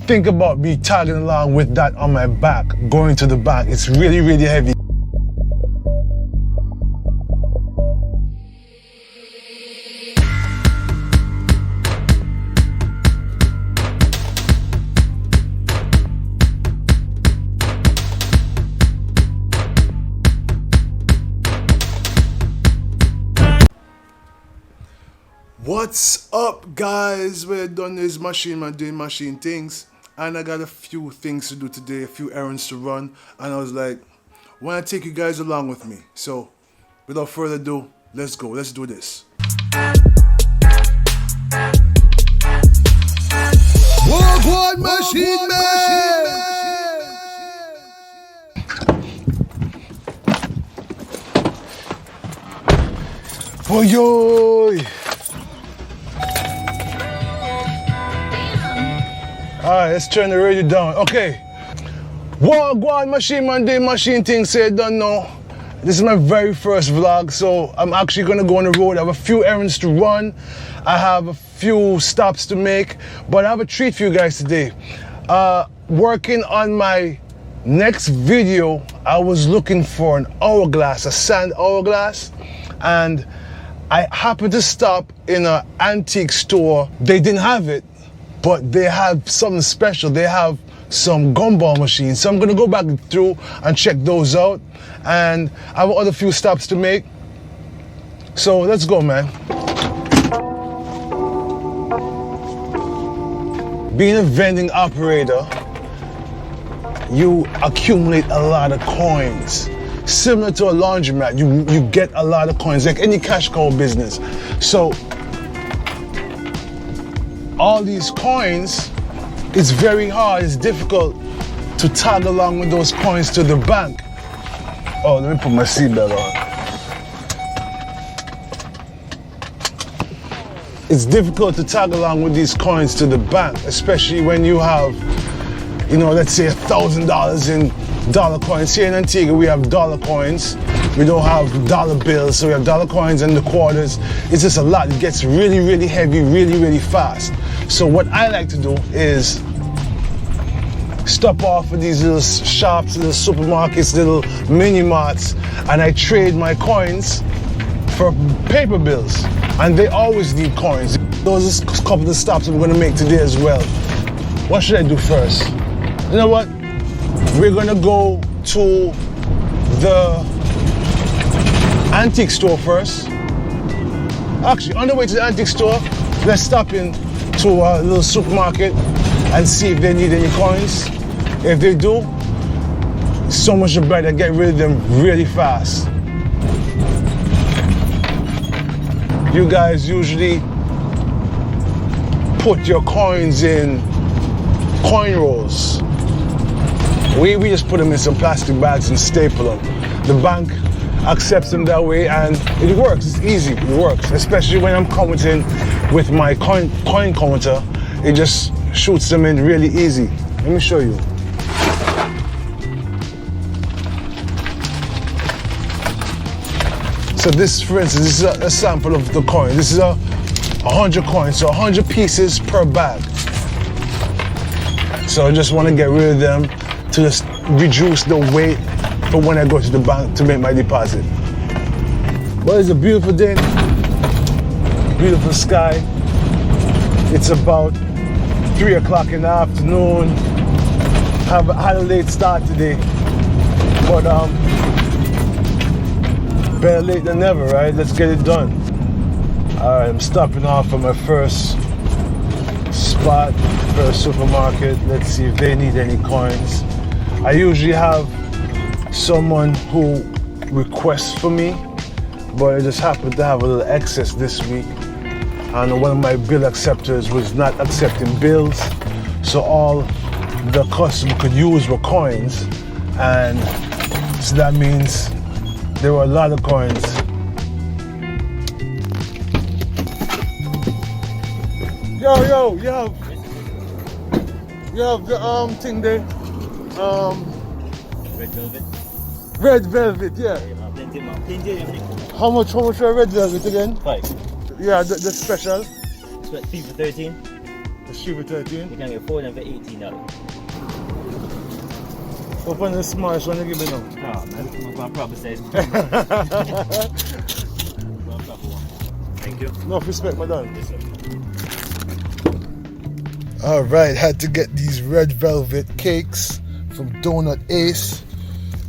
think about me tagging along with that on my back, going to the bank. It's really, really heavy. What's up, guys? We're done this machine, man, doing machine things, and I got a few things to do today, a few errands to run, and I was like, why not take you guys along with me? So without further ado, let's go, let's do this. One machine man! Oh yo! Alright, let's turn the radio down. Okay. One machine man, doing machine things, say done now. This is my very first vlog, so I'm actually gonna go on the road. I have a few errands to run. I have a few stops to make, but I have a treat for you guys today. Working on my next video, I was looking for an hourglass, a sand hourglass, and I happened to stop in an antique store. They didn't have it, but they have something special. They have some gumball machines. So I'm gonna go back through and check those out. And I have other few stops to make. So let's go, man. Being a vending operator, you accumulate a lot of coins. Similar to a laundromat, you get a lot of coins, like any cash cow business. So all these coins, it's very hard, it's difficult to tag along with those coins to the bank. Oh, let me put my seatbelt on. It's difficult to tag along with these coins to the bank, especially when you have, you know, let's say $1,000 in dollar coins. Here in Antigua, we have dollar coins. We don't have dollar bills, so we have dollar coins and the quarters. It's just a lot. It gets really, really heavy, really, really fast. So what I like to do is stop off at these little shops, little supermarkets, little mini marts, and I trade my coins for paper bills. And they always need coins. Those are a couple of stops we're gonna make today as well. What should I do first? You know what? We're gonna go to the antique store first. Actually, on the way to the antique store, let's stop in to a little supermarket and see if they need any coins. If they do, so much the better. Get rid of them really fast. You guys usually put your coins in coin rolls. We just put them in some plastic bags and staple them. The bank accepts them that way, and it works. It's easy. It works, especially when I'm counting with my coin counter. It just shoots them in really easy. Let me show you. So this, for instance, this is a sample of the coin. This is 100 coins, so 100 pieces per bag. So I just want to get rid of them to just reduce the weight for when I go to the bank to make my deposit. Well, it's a beautiful day, beautiful sky. It's about 3 o'clock in the afternoon. Had a late start today, but better late than never, right? Let's get it done. All right, I'm stopping off at my first spot, first supermarket. Let's see if they need any coins. I usually have someone who requests for me, but I just happened to have a little excess this week, and one of my bill acceptors was not accepting bills, so all the customer could use were coins, and so that means there were a lot of coins. Yo, you have the thing there, Red velvet. red velvet, yeah. How much for red velvet again? 5. Yeah, the special. 3 for 13. It's cheap for 13. You can get 4 of them for $18. Open the smallest one you give me now. Oh man, I'm going to probably say Thank you. No respect, madam. Alright, had to get these red velvet cakes from Donut Ace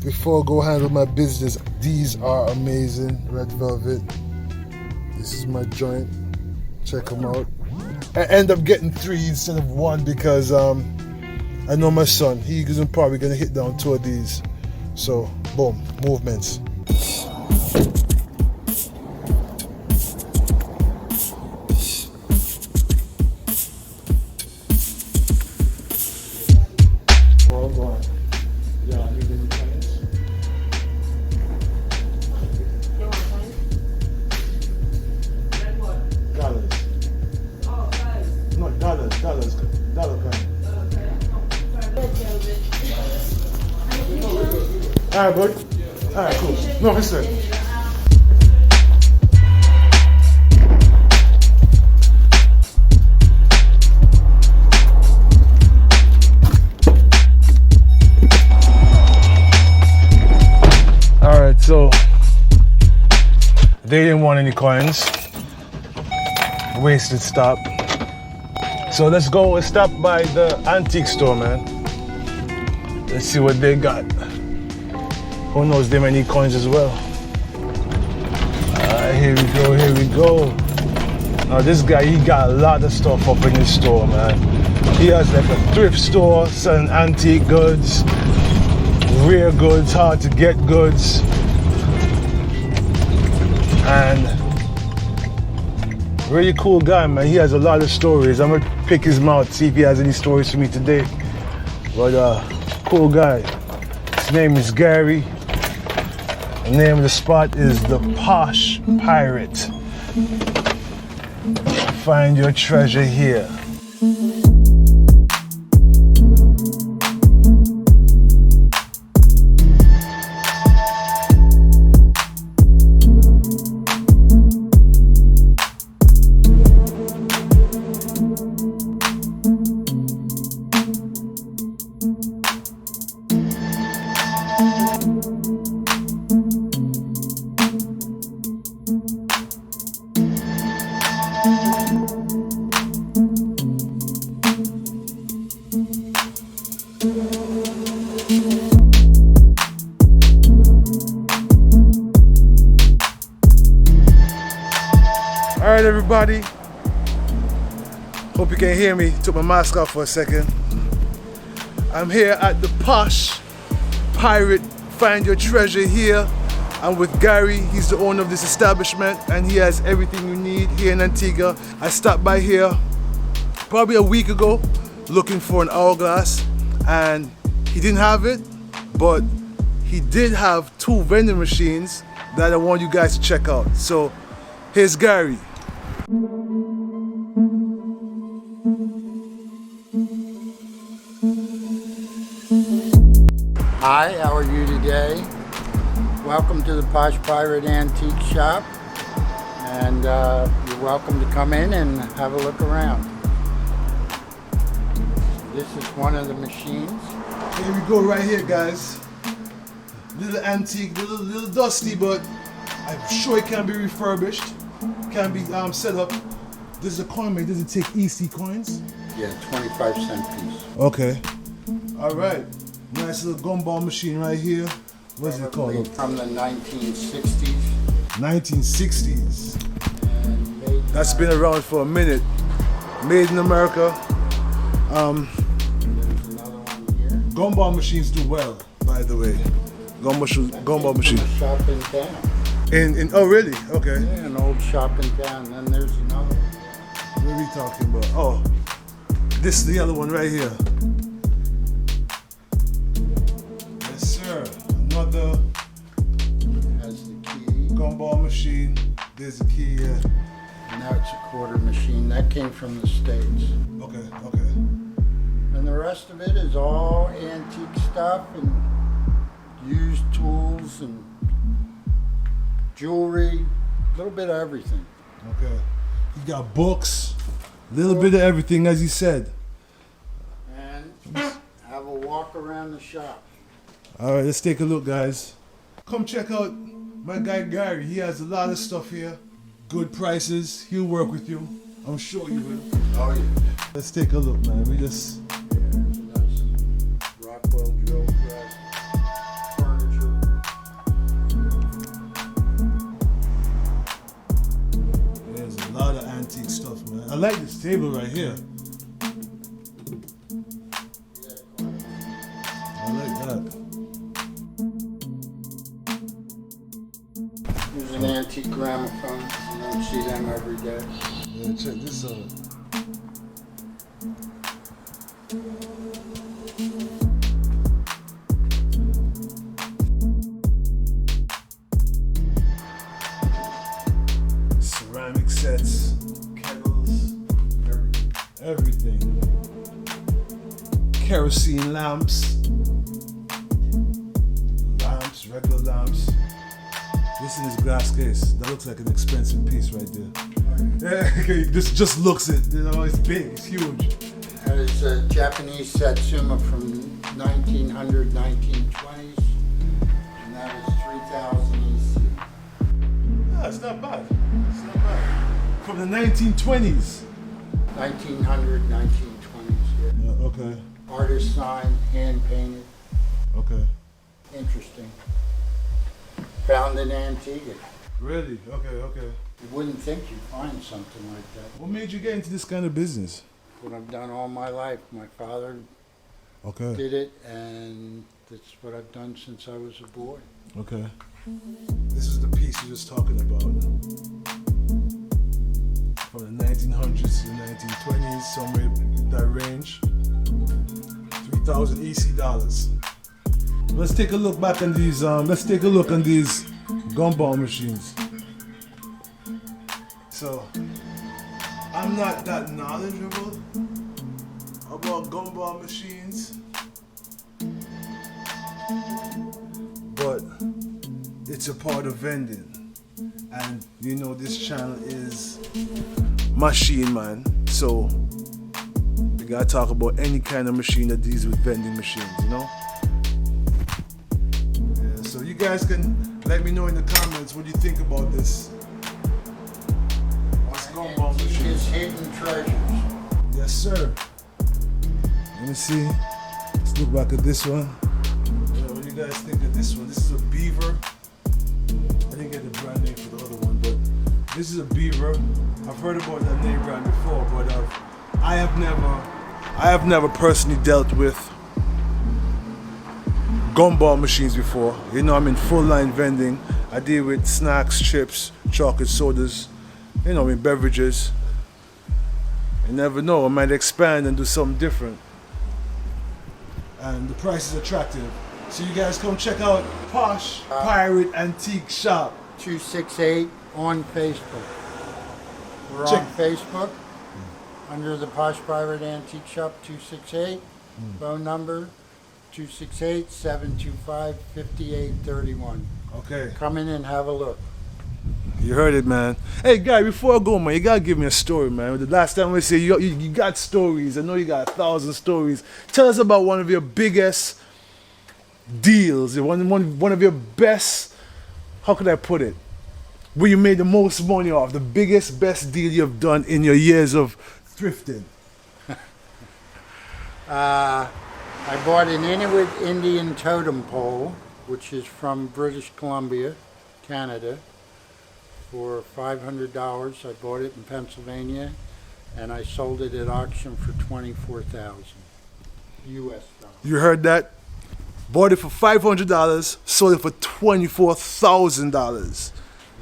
before I go handle my business. These are amazing, red velvet. This is my joint. Check them out. I end up getting 3 instead of 1 because I know my son, he isn't probably gonna hit down 2 of these. So, boom, movements. Alright, bud. Alright, cool. No, listen. Alright, so they didn't want any coins. Wasted stop. So let's go and stop by the antique store, man. Let's see what they got. Who knows, they may need coins as well. Here we go, here we go. Now this guy, he got a lot of stuff up in his store, man. He has like a thrift store selling antique goods, rare goods, hard to get goods. And really cool guy, man. He has a lot of stories. I'm gonna pick his mouth, see if he has any stories for me today. But cool guy. His name is Gary. The name of the spot is the Posh Pirate. Find your treasure here. Alright everybody, hope you can hear me. Took my mask off for a second. I'm here at the Posh Pirate. Find your treasure here. I'm with Gary. He's the owner of this establishment and he has everything you need here in Antigua. I stopped by here probably a week ago looking for an hourglass and he didn't have it, but he did have 2 vending machines that I want you guys to check out. So here's Gary. Hi, how are you today? Welcome to the Posh Pirate Antique Shop, and you're welcome to come in and have a look around. This is one of the machines. Here we go right here, guys. Little antique, little dusty, but I'm sure it can be refurbished. Can be set up. This is a coin mate. Does it take EC coins? Yeah, 25-cent piece. Okay. All right. Nice little gumball machine right here. What's it Probably called? from the 1960s. 1960s. And made That's been around for a minute. Made in America. There's another one here. Gumball machines do well, by the way. Gumball machine. From a shop in town. In oh really? Okay. Yeah, an old shop in town. Then there's another one. What are we talking about? Oh, this is the other one right here. Yes, sir. Another Has the key. gumball machine. There's the key. Yeah. And now it's a quarter machine. That came from the States. Okay. Okay. And the rest of it is all antique stuff and used tools and jewelry, a little bit of everything. Okay. You got books. Little bit of everything, as he said. And have a walk around the shop. All right, let's take a look, guys. Come check out my guy Gary. He has a lot of stuff here. Good prices. He'll work with you. I'm sure he will. Oh yeah. Let's take a look, man. We just... There's a nice Rockwell drill press, furniture. There's a lot of antique stuff, man. I like this table right here. I like that. There's an antique gramophone. You don't see them every day. Yeah, check this out. Ceramic sets, kettles, everything. Kerosene lamps. Regular lamps. This in his glass case. That looks like an expensive piece right there. Yeah, okay, this just looks it. You know, it's big, it's huge. That is a Japanese Satsuma from 1900, 1920s. And that is 3000 EC. Yeah, it's not bad. It's not bad. From the 1920s. 1900, 1920s, yeah. Yeah, okay. Artist sign, hand painted. Okay. Interesting. Found in Antigua. Really? Okay, okay. You wouldn't think you'd find something like that. What made you get into this kind of business? What I've done all my life. My father Okay. did it, and that's what I've done since I was a boy. Okay. This is the piece you're just talking about. From the 1900s to the 1920s, somewhere in that range. 3,000 EC dollars. Let's take a look back on these. Let's take a look on these gumball machines. So, I'm not that knowledgeable about gumball machines, but it's a part of vending, and you know this channel is Machine Man, so we gotta talk about any kind of machine that deals with vending machines, you know. Yeah, so you guys can let me know in the comments what you think about this. Gumball machine. Antiqua's hidden treasures. Yes, sir. Let me see. Let's look back at this one. What do you guys think of this one? This is a Beaver. I didn't get the brand name for the other one, but this is a Beaver. I've heard about that name brand before, but I have never personally dealt with gumball machines before. You know, I'm in full line vending. I deal with snacks, chips, chocolate, sodas. You know, in beverages. You never know, I might expand and do something different. And the price is attractive. So you guys come check out Posh Pirate Antique Shop. 268 on Facebook. We're Check. on Facebook under the Posh Pirate Antique Shop 268. Phone number 268-725-5831. Okay. Come in and have a look. You heard it, man. Hey, guy, before I go, man, you gotta give me a story, man. The last time we say you got stories. I know you got 1,000 stories. Tell us about one of your biggest deals, one of your best, how could I put it, where you made the most money off, the biggest, best deal you've done in your years of thrifting. I bought an Inuit Indian totem pole, which is from British Columbia, Canada, for $500. I bought it in Pennsylvania, and I sold it at auction for $24,000 US dollars. You heard that? Bought it for $500, sold it for $24,000.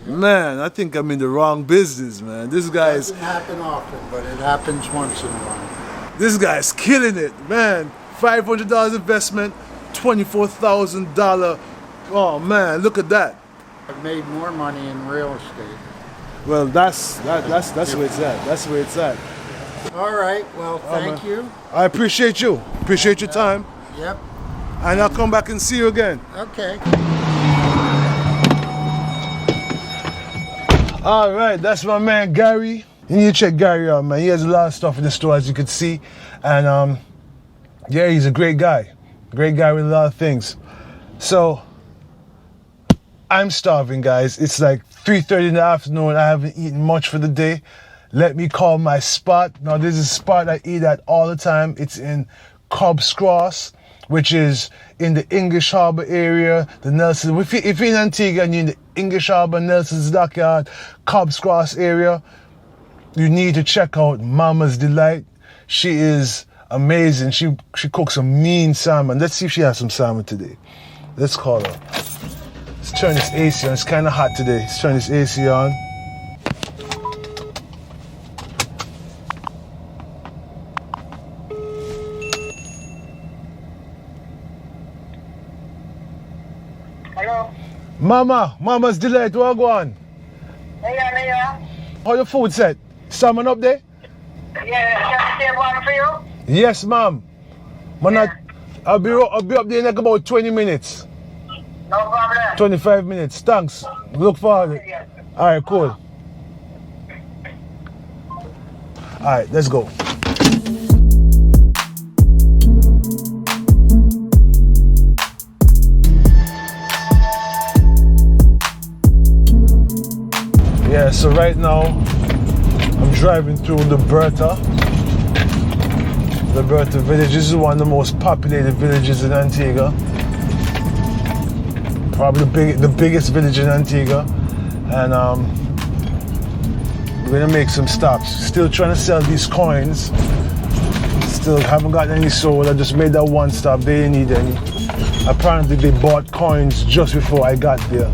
Man, I think I'm in the wrong business, man. This guy is. Doesn't happen often, but it happens once in a while. This guy's killing it, man. $500 investment, $24,000. Oh man, look at that. I've made more money in real estate. Well, that's where it's at. That's where it's at. All right. Well, thank you. I appreciate you. Appreciate your time. Yep. And I'll come back and see you again. Okay. All right, that's my man Gary. You need to check Gary out, man. He has a lot of stuff in the store, as you can see. And yeah, he's a great guy. Great guy with a lot of things. So, I'm starving, guys. It's like 3:30 in the afternoon. I haven't eaten much for the day. Let me call my spot. Now, this is a spot I eat at all the time. It's in Cobb's Cross, which is in the English Harbor area. The Nelson. If you're in Antigua and you're in the English Harbor, Nelson's Dockyard, Cobb's Cross area, you need to check out Mama's Delight. She is amazing. She cooks some mean salmon. Let's see if she has some salmon today. Let's call her. Let's turn this AC on. It's kind of hot today. Let's turn this AC on. Hello? Mama's Delight, what go on? Yeah. How your food set? Salmon up there? Yeah, can I say one for you? Yes, ma'am. I'll be up there in like about 20 minutes. No problem. 25 minutes. Thanks. Look forward. Yeah. All right, cool. All right, let's go. Yeah, so right now I'm driving through the Bertha village. This is one of the most populated villages in Antigua. Probably the biggest village in Antigua. And we're gonna make some stops. Still trying to sell these coins. Still haven't got any sold. I just made that one stop. They didn't need any. Apparently they bought coins just before I got there.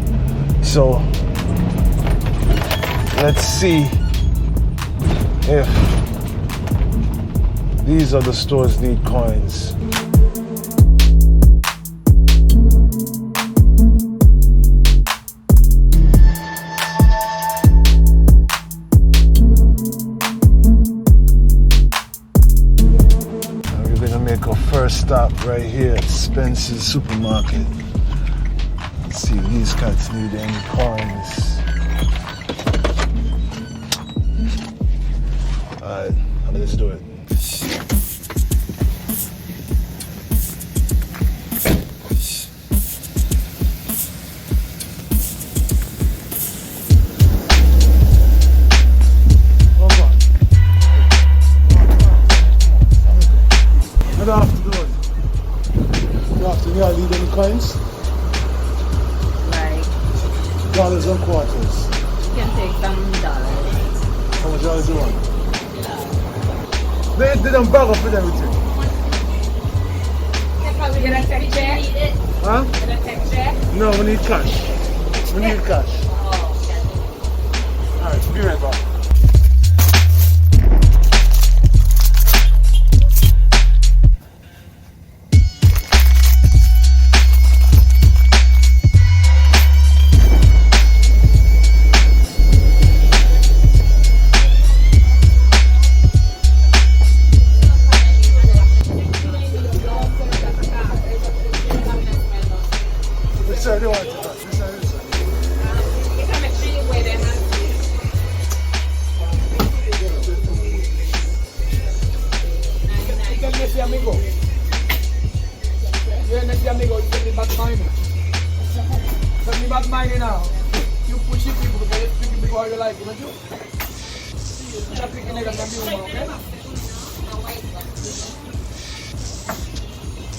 So let's see if these other stores need coins. And we're gonna make our first stop right here at Spencer's Supermarket. Let's see if these cats need any coins. Alright, let's do it. Good afternoon. Good afternoon. You need any coins? Like, Dollars and quarters. you can take some dollars. How much dollars do you want? They didn't bag up with everything. You gonna take check? Huh? You gonna take check? No, we need cash. We need cash. Oh, Alright, be right back. Sir, they want to touch. This side, this side. you can make sure you wear them. Amigo. Yeah, next amigo, you tell me bad mind. Tell me bad mind now. You push it people because you're speaking before you like it, don't you? You're speaking like a amigo, okay?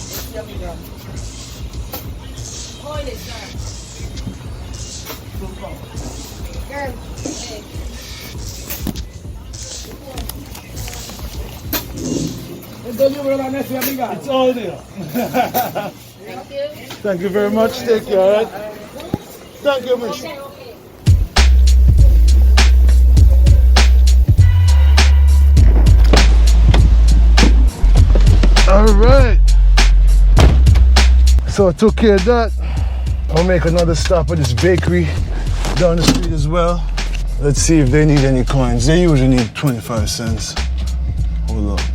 Next amigo. Hold it, sir. Girl, hey. It's all there. Thank you. Thank you very much. Take care, alright? Thank you, miss. Okay, okay. Alright. So I took care of that. I'll make another stop at this bakery down the street as well. Let's see if they need any coins. They usually need 25 cents. Hold up.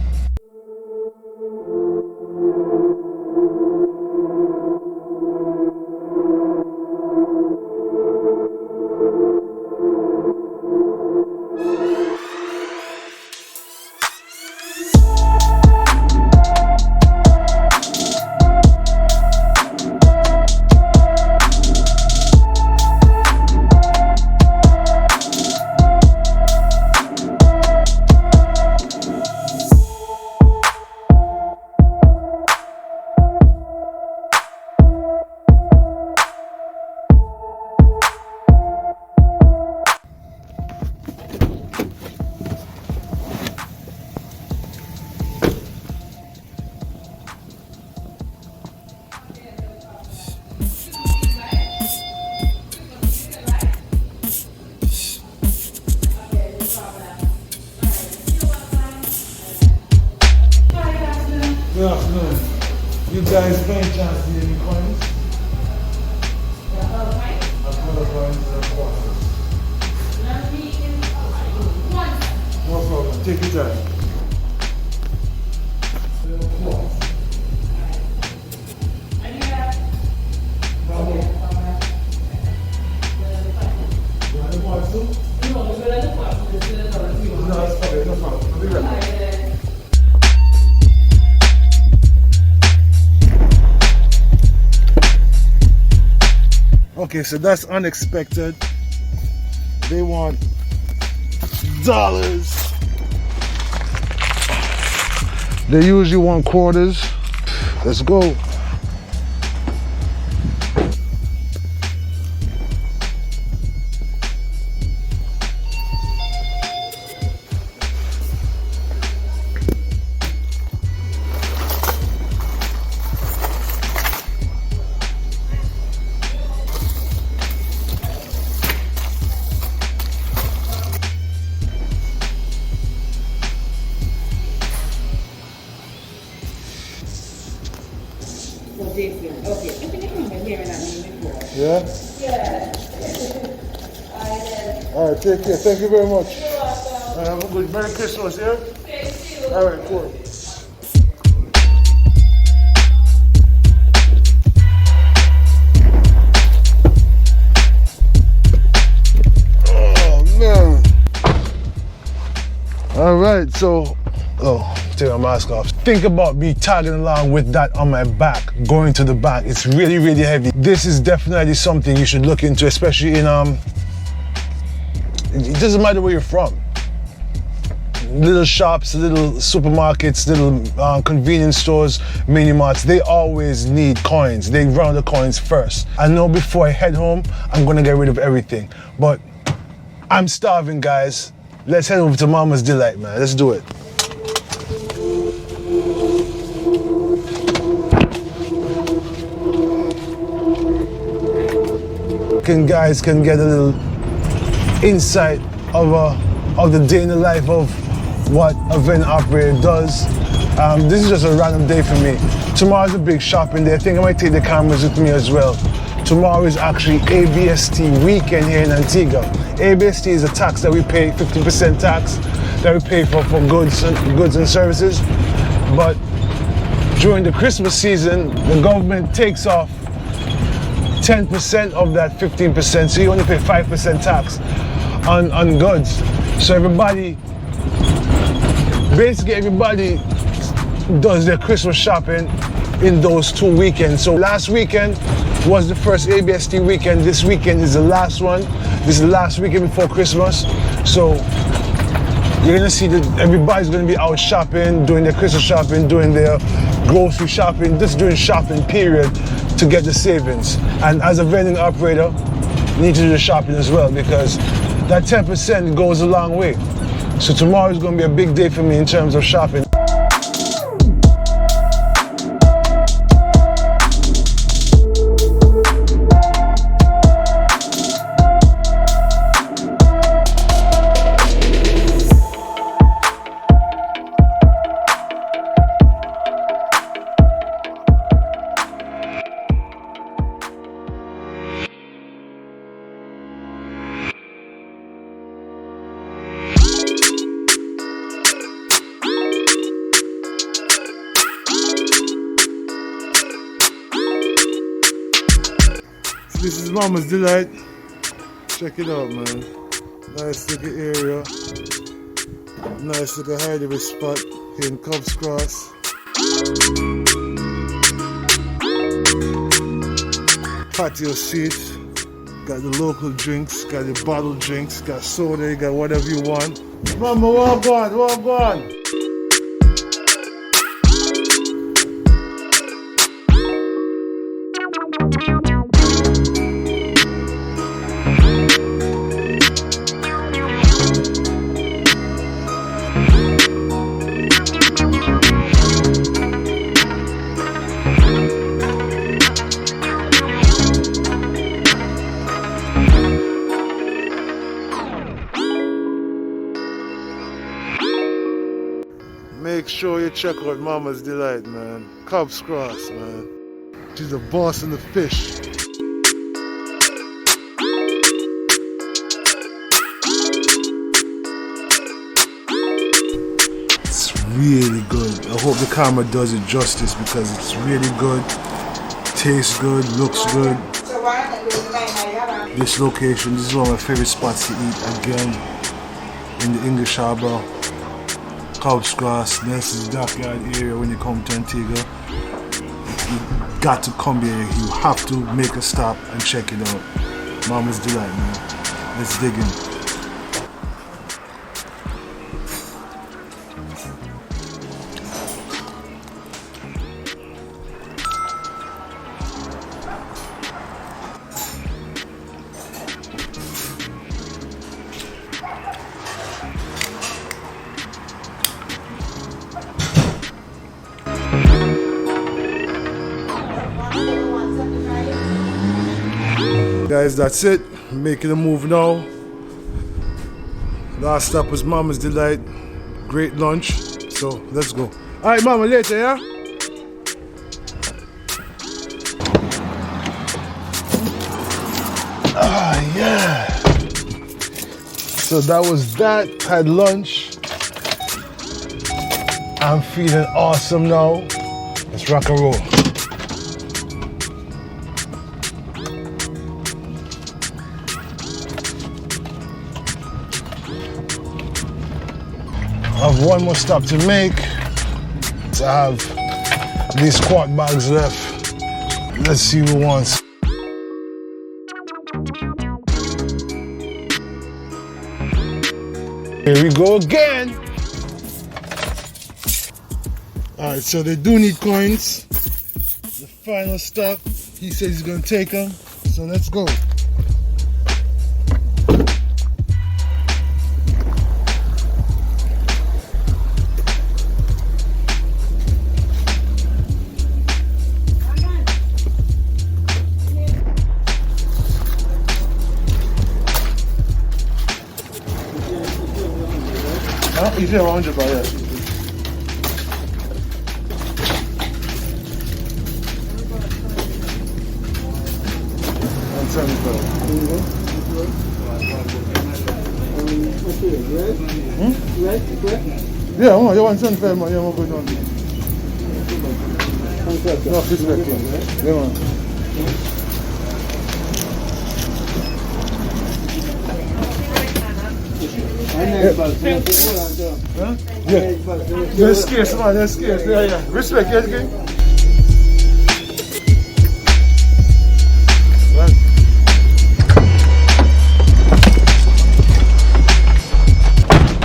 Good afternoon. You guys by any chance need any coins? A couple of coins and quarters. No problem. Take your time. Okay, so that's unexpected. They want dollars. They usually want quarters. Let's go. Yeah? Yeah. All right, take care. Thank you very much. You're welcome. Have a good Merry Christmas, yeah? Thank you. All right, cool. Oh, man. All right, so, take my mask off. Think about me tagging along with that on my back, going to the back. It's really, really heavy. This is definitely something you should look into, especially in, it doesn't matter where you're from. Little shops, little supermarkets, little convenience stores, mini marts, they always need coins. They run the coins first. I know before I head home, I'm gonna get rid of everything. But I'm starving, guys. Let's head over to Mama's Delight, man. Let's do it. Guys can get a little insight of the day in the life of what a vending operator does. This is just a random day for me. Tomorrow's a big shopping day. I think I might take the cameras with me as well. Tomorrow is actually ABST weekend here in Antigua. ABST is a tax that we pay, 50% tax that we pay for goods and services. But during the Christmas season, the government takes off 10% of that 15%, so you only pay 5% tax on goods. So basically everybody does their Christmas shopping in those 2 weekends. So last weekend was the first ABST weekend. This weekend is the last one. This is the last weekend before Christmas. So you're gonna see that everybody's gonna be out shopping, doing their Christmas shopping, doing their grocery shopping, just doing shopping period to get the savings. And as a vending operator, you need to do the shopping as well, because that 10% goes a long way. So tomorrow is gonna be a big day for me in terms of shopping. This is Mama's Delight. Check it out, man. Nice little area. Nice little hideaway spot here in Cubs Cross. Patio seat. Got the local drinks, got the bottled drinks, got soda, you got whatever you want. Mama, walk on, walk on. Make sure you check out Mama's Delight, man. Cobb's Cross, man. She's the boss in the fish. It's really good. I hope the camera does it justice because it's really good. Tastes good, looks good. This location, this is one of my favorite spots to eat again in the English Harbour. Cobb's Cross, Nelson's Dockyard area when you come to Antigua. You got to come here, you have to make a stop and check it out. Mama's Delight, man. Let's dig in. Guys, that's it. Making a move now. Last stop was Mama's Delight. Great lunch. So let's go. Alright, Mama, later, yeah? Ah, yeah. So that was that. Had lunch. I'm feeling awesome now. Let's rock and roll. I have one more stop to make. So I have these quart bags left. Let's see who wants. Here we go again. Alright, so they do need coins. The final stop. He says he's gonna take them. So let's go. He's here 100 by yes. Yeah, man, you want 75, man, you want to go down. No, respect, man. Yeah, man. Huh? Yeah. They're scarce, man, they're scarce. Yeah, yeah. Respect, yes, okay?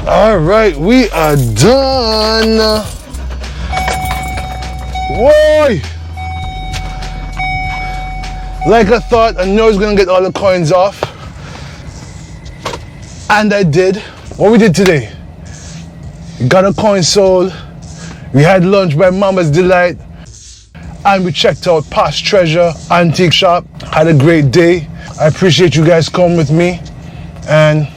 All right, we are done. Whoa! Like I thought, I know I was gonna get all the coins off. And I did. What we did today? We got a coin sold. We had lunch by Mama's Delight. And we checked out Posh Treasure Antique Shop. Had a great day. I appreciate you guys coming with me. And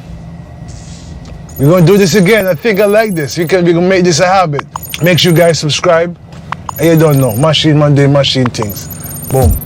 we're gonna do this again. I think I like this. We're gonna make this a habit. Make sure you guys subscribe. And you don't know, Machine Monday, Machine Things. Boom.